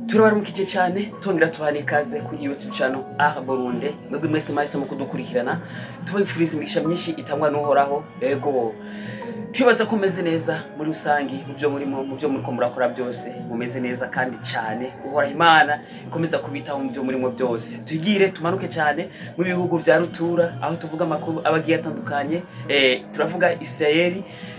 Turabaramukije cyane tongera tubane ikaze kuri YouTube channel Burundi. Mwebwe mwese mwahise mu kudukurikirana tubifuriza imigisha myinshi itangwa n'uhoraho. Ego twibaza ko meze neza muri rusangi mu byo muriko murakora byose mumeze neza kandi cyane uhora Imana ikomeza kubitaho mu byo murimo byose. Tugire tumanuke cyane mu bihugu vya rutura aho tuvuga amakuru abagiye atandukanye. Turavuga Israel,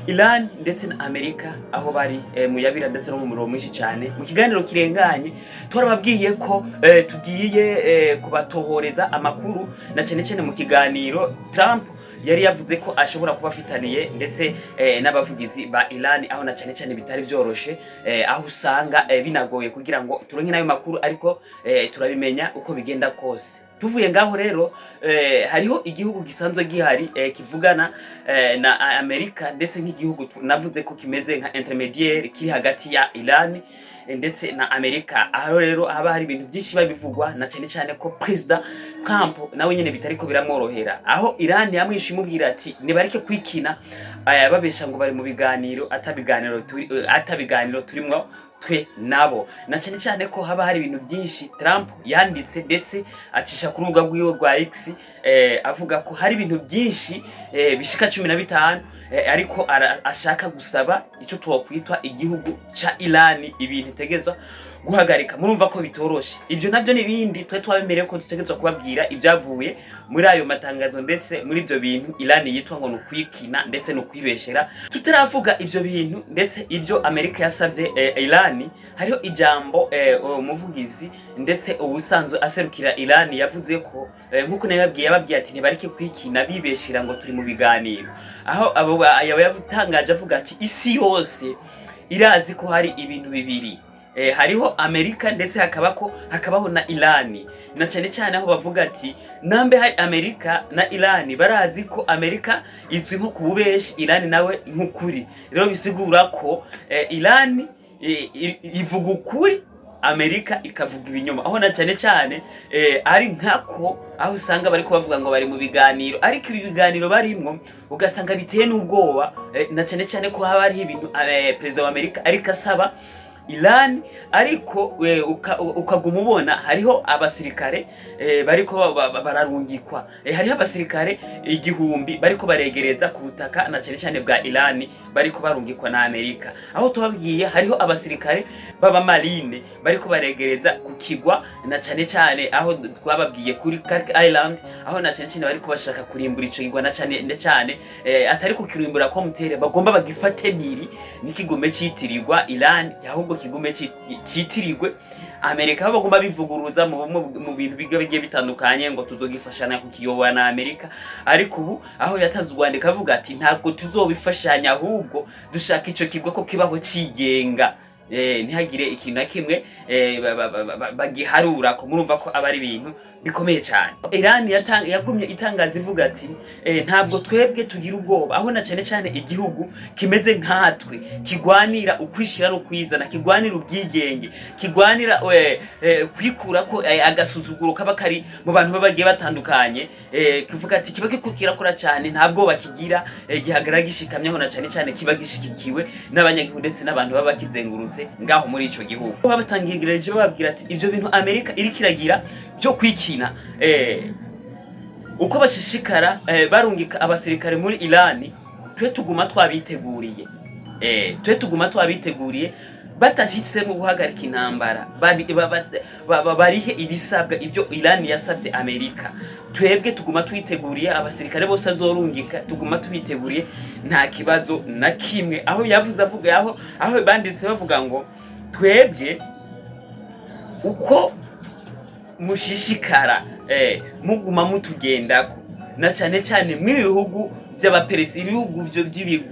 Iran ndetse na Amerika aho bari mu yabira ndetse no mu muriro mwinshi cyane. Mu kiganiro kirenganye twarababwiye ko tugiye kubatohoreza amakuru na cyane mu kiganiro Trump yari yavuze ko ashobora kuba afitaniye ndetse n'abavugizi ba Iran, aho na cyane bitari byoroshe, aho usanga binagoye kugira ngo turonke nayo makuru, ariko turabimenya uko bigenda kose. Tuvuye ngaho rero hariho igihugu gisanzwe gihari kivugana na Amerika ndetse nk'igihugu navuze ko kimeze nka intermediaire kiri hagati ya Iran ndetse na Amerika. Aho rero haba hari ibintu byinshi babivugwa na cyane ko President Trump nawe nyene bitariko biramworohera, aho Iran yamwishe imubwira ati nibareke kwikina babesha ngo bari mu biganiro atabiganiro turimwo twe nabo. Na cyane ko haba hari ibintu byinshi Trump yanditse ndetse acisha ku rubuga rwiwe rwa X avuga ko hari ibintu byinshi bishika 15 ariko ashaka gusaba ico twokwitwa igihugu ca Iran ibintu tegezwa guhagarika. Murumva ko bitoroshe. Ibyo navyo nibindi twe twabemereye ko dutegezwa kubabwira ibyavuye muri ayo matangazo ndetse muri ibyo bintu Iran yitwa ngo nukwikina ndetse no kwibeshera. Tutaravuga ibyo bintu ndetse ibyo Amerika yasavye Iran, hariho ijambo umuvugizi ndetse ubusanzwe aserukira Iran yavuze ko nkuko nababwiye ati ntibareke kwikina bibeshira ngo turi mu biganiro, aho abo yavutangaje avuga ati isi yose irazi ko hari ibintu bibiri, hariho Amerika ndetse hakabaho na Iran. Na cyane aho bavuga ati nambe hari Amerika na Iran barazi ko Amerika izwi nko kububeshi, Iran nawe nk'ukuri. Rero bisigura ko Iran ivuga ukuri, Amerika ikavuga ibinyoma, aho na cyane ari nkako aho usanga bariko bavuga ngo bari mu biganiro, ariko ibi biganiro barimwo ugasanga biteye n'ubwoba. Na cyane ko haba hari ibintu President wa Amerika ariko asaba Iran, ariko ukaguma ubona hariho abasirikare bariko bararungikwa, hariho abasirikare 1000 bariko baregereza ku butaka na cyane bwa Iran bariko barungikwa na Amerika. Aho tubabwiye hariho abasirikare baba marine bariko baregereza ku kigwa na cyane aho twababwiye kuri Kirk Island, aho na cyane bariko bashaka kurimbura ico kigwa na cyane atari ku kirimbura ko mutere bagomba bagifate miri n'ikigume citirirwa Iran, ahubwo kigume citirirwe Amerika. Aho bagomba bivuguruza mu bintu bigiye bitandukanye ngo tuzogifashanya kukiyoboa na Amerika, ariko ubu aho yatanze urwandiko avuga ati ntabwo tuzobifashanya, ahubwo dushaka ico kigwa ko kibaho cigenga, ntihagire ikintu na kimwe bagiharura ko. Murumva ko aba ari ibintu bikomeye cyane. Iran yagumye itangaza ivuga ati ntabwo twebwe tugira ubwoba, aho na cyane igihugu kimeze nkatwe kigwanira ukwishira no kwizana, kigwanira ubwigenge, kigwanira kwikura ko agasuzuguro kaba kari mu bantu babagiye batandukanye, kivuga ati kiba kirakora cyane, ntabwo bakigira gihagarara gishikamye, aho na cyane kiba gishikikiwe n'abanyagihugu ndetse n'abantu baba bakizengurutse ngaho muri ico gihugu. Babatangirije bababwira ati ivyo bintu Amerika iri kiragira cyo kwikina uko bashishikara barungika abasirikare muri Iran, twe tuguma twabiteguriye batashitse mu guhagarika intambara, barihe ibisabwa ibyo Iran yasabye Amerika. Twebwe tuguma twiteguriye, abasirikare bose azorungika tuguma tubiteguriye, nta kibazo na kimwe. Aho yavuze avuga aho banditse bavuga ngo twebwe uko mushishikara muguma mutugendako, na cyane mu bihugu by'abaperesi, ibihugu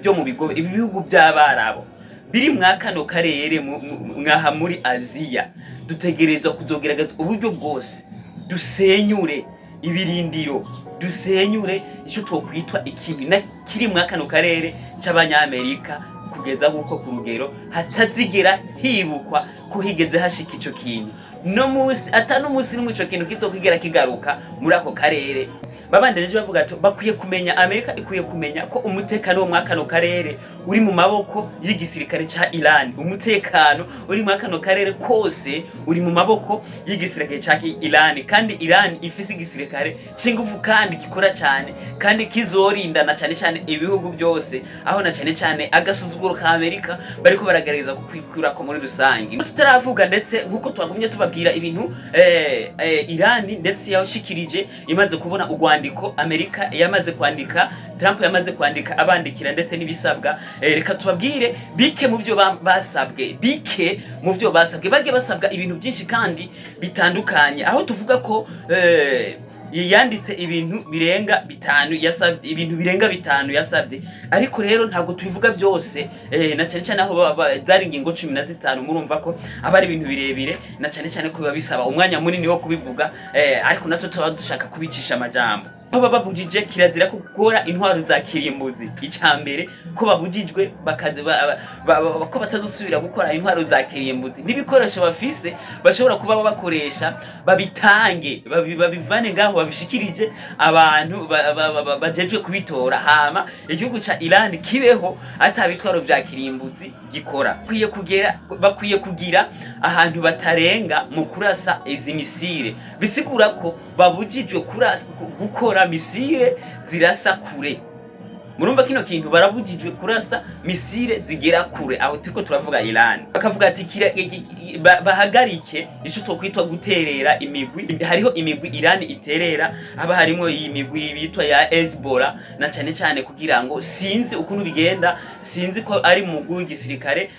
byo mu bigo, ibihugu by'abarabo biri mwakano karere mwaha muri Aziya, dutegerezwa kuzogerageza uburyo bwose dusenyure ibirindiro, dusenyure ico twokwitwa ikibi na kiri mwakano karere c'abanyamerika kugeza guko ku rugero hatazigera hibukwa ko higeze hashika ico kintu no musi atano musi n'umwe ico kintu kizokigera kigaruka muri ako karere. Babandanije bavuga ati bakwiye kumenya, Amerika ikwiye kumenya ko umutekano wo mwakano karere uri mu maboko y'igisirikare ca Iran. Umutekano uri mu kano karere kose uri mu maboko y'igisirikare ca Iran, kandi Iran ifise igisirikare c'ingufu kandi gikora cyane kandi kizorindana cyane cyane ibihugu byose, aho na cyane cyane agasuzuguro ka Amerika bariko baragerageza kukwikura ko muri rusangi. Tutaravuga ndetse nkuko twagumye tubabwira ibintu Iran ndetse yashikirije imaze kubona urwandiko Amerika yamaze kwandika, Trump yamaze kwandika abandikira ndetse n'ibisabwa. Reka tubabwire bike mu byo basabwe, bike mu byo basabwe. Bagiye basabwa ibintu byinshi kandi bitandukanye, aho tuvuga ko yanditse ibintu birenga bitanu yasavye, ibintu birenga bitanu yasavye. Ariko rero ntabwo tubivuga byose, na cyane cyane aho zari ingingo 15 murumva ko aba ari ibintu birebire, na cyane cyane ko biba bisaba umwanya munini wo kubivuga, ariko natwe tuba dushaka kubicisha amajambo. Aho babujije kirazira ko gukora intwaro za kirimbuzi. Icyambere ko babujijwe ko batazosubira gukora intwaro za kirimbuzi, n'ibikoresho bafise bashobora kuba bakoresha babitange, babivane ngaho babishikirije abantu bajejwe kubitora, hama igihugu ca Iran kibeho atabitwaro vya kirimbuzi gikora. Bakwiye kugira ahantu batarenga mu kurasa izi misile, bisigura ko babujijwe gukora misile zirasa kure. Murumva kino kintu barabujijwe kurasa misile zigera kure, aho tiko turavuga Iran. Bakavuga ati bahagarike ico twokwitwa guterera imigwi. Hariho imigwi Iran iterera, haba harimo iyi migwi bitwa ya Hezbollah, na cyane cyane kugira ngo sinzi ukuntu bigenda, sinzi ko ari mu mugwi w'igisirikare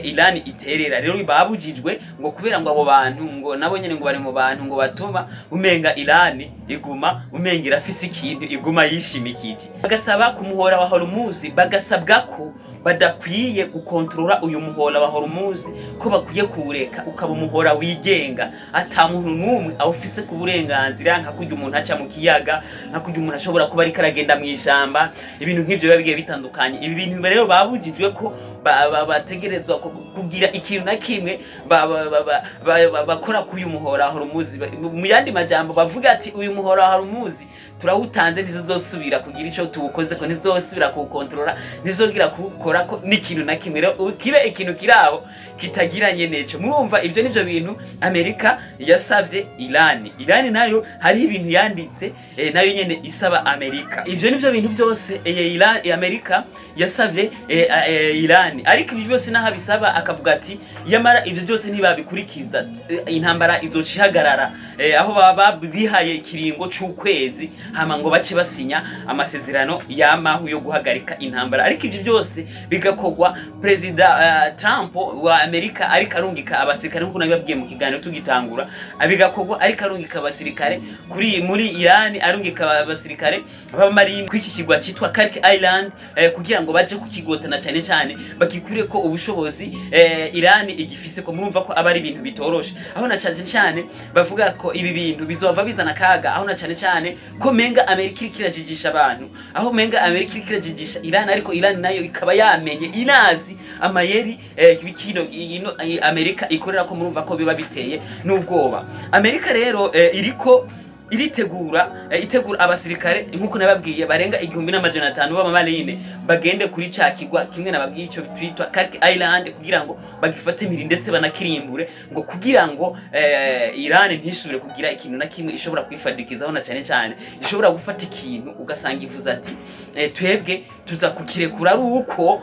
Iran iterera. Rero babujijwe ngo kubera ngo abo bantu ngo nabo nyene ngo bari mu bantu ngo batuma umenga Iran iguma umenga irafise ikintu iguma yishimikije. Bagasaba muhora wa Hormuz, bagasabwa ko badakwiye gukontrola uyu muhora wa Hormuz, ko bakwiye kuwureka ukaba umuhora wigenga, ata muntu numwe awufise ku burenganzira, nka kujya umuntu aca mu kiyaga, nka kujya umuntu ashobora kuba ari karagenda mu ishamba. Ibintu nk'ivyo bigiye bitandukanye. Ibi bintu rero babujijwe ko bategerezwa kugira ikintu na kimwe bakora ku uyu muhora wa Hormuz. Mu yandi majambo bavuga ati uyu muhora wa Hormuz turawutanze, ntizosubira kugira ico tuwukoze ko, ntizosubira kuwukontrola, ntizogira kuwukora ko n'ikintu na kimwe. Rero kibe ikintu kiraho kitagiranye neco. Murumva ivyo nivyo bintu Amerika yasavye Iran. Iran nayo hari ibintu yanditse nayo nyene isaba Amerika. Ivyo nivyo bintu byose Amerika yasavye Iran. Ariko ivyo byose naho bisaba akavuga ati yamara ivyo byose ntibabikurikiza, intambara izocihagarara. Aho baba bihaye ikiringo c'ukwezi, hama ngo bace basinya amasezerano yamaho yo guhagarika intambara. Ariko ivyo byose bigakogwa President Trump wa Amerika ariko arungika abasirikare, nkuko nabibabwiye mu kiganiro tugitangura, abigakogwa ariko arungika abasirikare muri Iran, arungika abasirikare b'amarine kw'iki kigwa citwa Kark Island, kugira ngo baje kukigotana cyane cyane bakikure ko ubushobozi Iran igifise ko. Murumva ko aba ari ibintu bitoroshe, aho na cyane cyane bavuga ko ibi bintu bizova bizana kaga, aho na cyane cyane ko menga Amerika kirajijisha abantu, aho menga Amerika kirajijisha Iran, ariko Iran nayo ikaba yamenye inazi amayeri bikino Amerika ikorera ko. Murumva ko biba biteye n'ubwoba. Amerika rero iriko iritegura abasirikare nkuko nababwiye barenga 1500 b'amamarine bagende kuri cakigwa kimwe nababwiye ico bitwa Kark Island, kugira ngo bagifate miri ndetse banakirimbure, ngo kugira ngo Iran ntisubire kugira ikintu na kimwe ishobora kwifadikizaho, na cyane cyane ishobora gufata ikintu ugasanga ivuza ati twebwe tuza kukirekura ari uko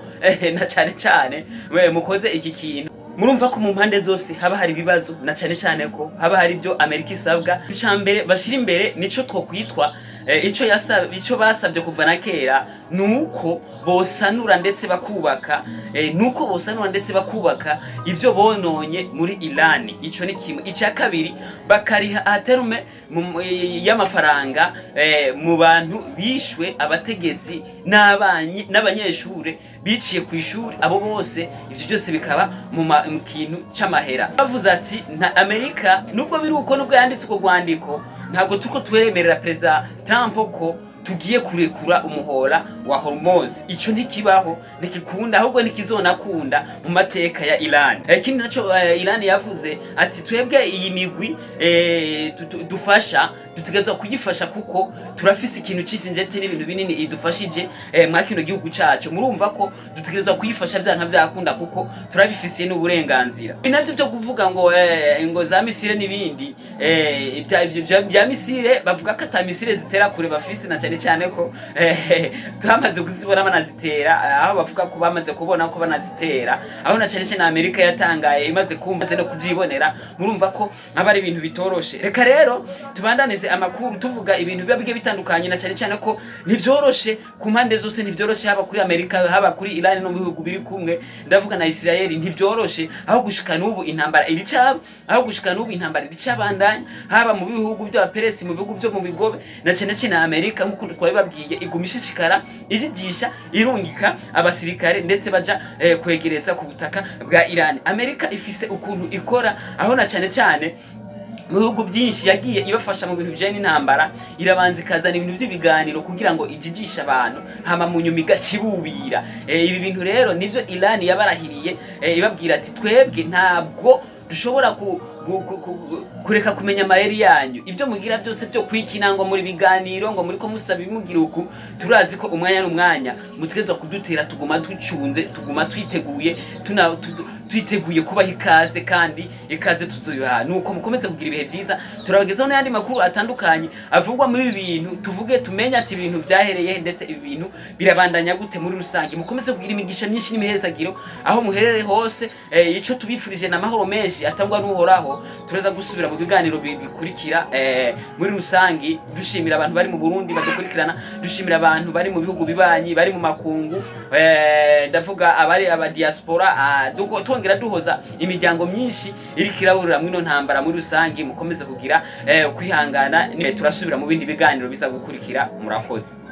na cyane cyane mukoze iki kintu. Murumva ko mu mpande zose haba hari ibibazo, na cyane cyane ko haba hari ibyo Amerika isabwa. Icambere bashira imbere nico twokwitwa ico basabye kuva na kera, nuko bosanura ndetse bakubaka ivyo bononye muri Iran. Ico ni kimwe. Icya kabiri bakariha aterume y'amafaranga mu bantu bishwe, abategetsi n'abanyeshure biciye ku ishuri, abo bose ivyo byose bikaba mu kintu c'amahera. Bavuze ati na Amerika nubwo biri uko, nubwo yanditse ko rwandiko, ntabwo tuko twemerera President Trump ko tugiye kurekura umuhora wa Hormuz. Ico ntikibaho, ntikikunda, ahubwo nikizonakunda mu mateka ya Iran. Ikindi naco Iran yavuze ati twebwe iyi migwi dufasha dutegerezwa kuyifasha kuko turafise ikintu cy'injeti n'ibintu binini idufashije mwa kino gihugu cyacu. Murumva ko dutegerezwa kuyifasha byanka byakunda kuko turabifisiye n'uburenganzira. Binavyo byo kuvuga ngo za misile n'ibindi bya misile bavuga ko ata misile zitera kure bafise, na cyane cyane ko twamaze kuzibona banazitera, aho bavuga ko bamaze kubona ko banazitera, aho na cyane cyane Amerika yatangaye imaze kumva no kuvyibonera. Murumva ko abari ibintu bitoroshe. Reka rero tubandanize amakuru tuvuga ibintu biba bigiye bitandukanye, na cyane cyane ko nivyoroshe ku mpande zose, nivyoroshe haba kuri Amerika, haba kuri Iran no mu bihugu biri kumwe, ndavuga na Israel, ntivyoroshe aho gushika n'ubu intambara iricaba, aho gushika n'ubu intambara iricabandanya, haba mu bihugu by'abaperesi, mu bihugu byo mu bigobe, na cyane cyane Amerika nk'uko twabibabwiye igumishishikara ijigisha irungika abasirikare ndetse baja kwegereza ku butaka bwa Iran. Amerika ifise ukuntu ikora, aho na cyane cyane mu bihugu byinshi yagiye ibafasha mu bintu bijanye n'intambara, irabanza ikazana ibintu by'ibiganiro kugira ngo ijigisha abantu, hama mu nyuma igacibubira. Ibi bintu rero nivyo Iran yabarahiriye, ibabwira ati twebwe ntabwo dushobora kureka kumenya amayeri yanyu, ibyo mugira byose byo kwikina ngo muri biganiro ngo muri ko musaba bimugira uku, turazi ko umwanya n'umwanya mutegezwa kudutera, tuguma twicunze, tuguma twiteguye, twiteguye kubaha ikaze, kandi ikaze tuzoyiha. Nuko mukomeze kugira ibihe byiza, turabagezaho n'ayandi makuru atandukanye avugwa muri ibi bintu, tuvuge tumenye ati ibintu byahereye ndetse ibi bintu birabandanya gute muri rusange. Mukomeze kugira imigisha myinshi n'imihezagiro aho muherere hose. Ico tubifurije na mahoro menshi atangwa n'uhoraho. Turaza gusubira mu biganiro bikurikira muri rusangi, dushimira abantu bari mu Burundi badukurikirana, dushimira abantu bari mu bihugu bibanyi, bari mu makungu, ndavuga abari aba diaspora, tongera duhoza imiryango myinshi iri kiraburira mwino ntambara muri rusangi. Mukomeze kugira kwihangana, turasubira mu bindi biganiro biza gukurikira. Murakoze.